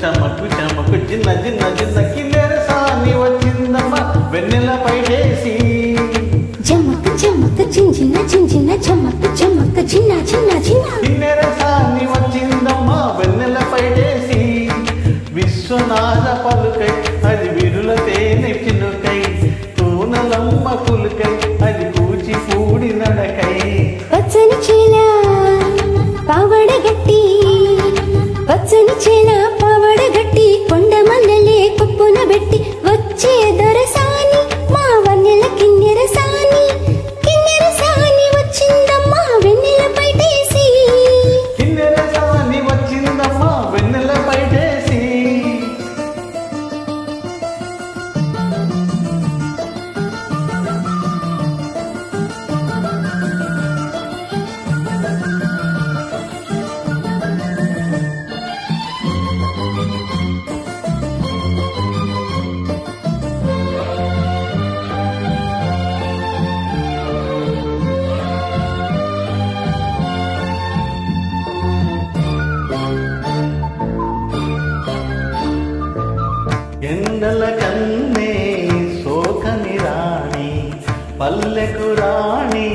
చమకు చమకు చిన్న చిన్న చిన్న కిన్నెరసాని వచ్చిందమ్మ వెన్నెల పైటేసి చమకు చమకు చిన్న చిన్న చమకు చమకు చిన్న చిన్న చిన్న కిన్నెరసాని వచ్చిందమ్మ వెన్నెల పైటేసి విశ్వనాథ పలుకై అది విరుల తేనె చినుకై పూనలమ్మ పులుకై అది కూచిపూడి నడకై పచ్చని చేల పావడగట్టి పచ్చని చేల పావడగట్టి కొండ మల్లెలే కొప్పున పెట్టి వచ్చే దొరసాని మా వన్నెల కిన్నెరసాని కిన్నెరసాని వచ్చిందమ్మా వెన్నెల పైటేసి కిన్నెరసాని వచ్చిందమ్మ వెన్నెల పైటేసి ఎండల కన్నే సోకని రాణి పల్లెకు రాణి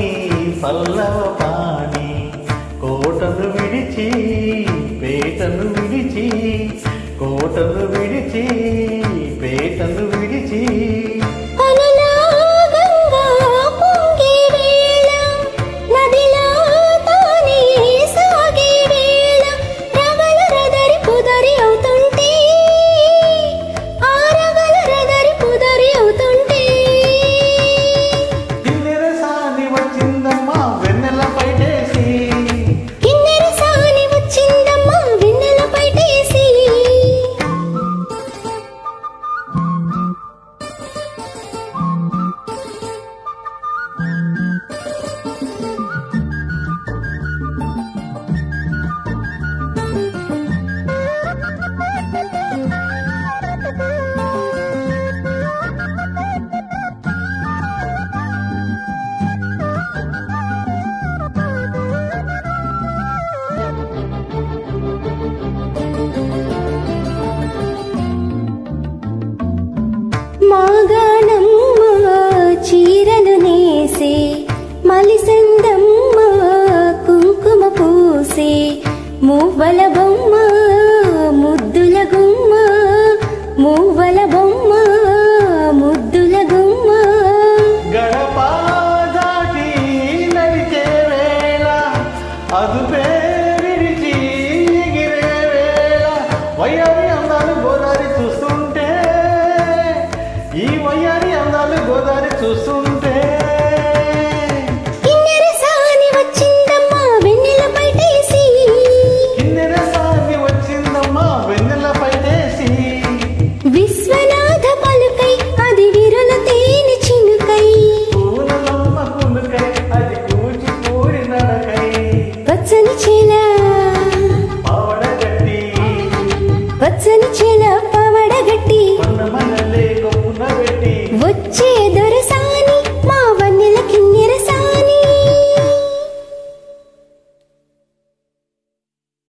పల్లవ పాణి కోటను విడిచి పేటను విడిచి కోటను విడిచి పేటను విడిచి మాగాణమ్మ చీరలు నేసే మలిసందమ్మ కుంకుమ పూసే మువ్వల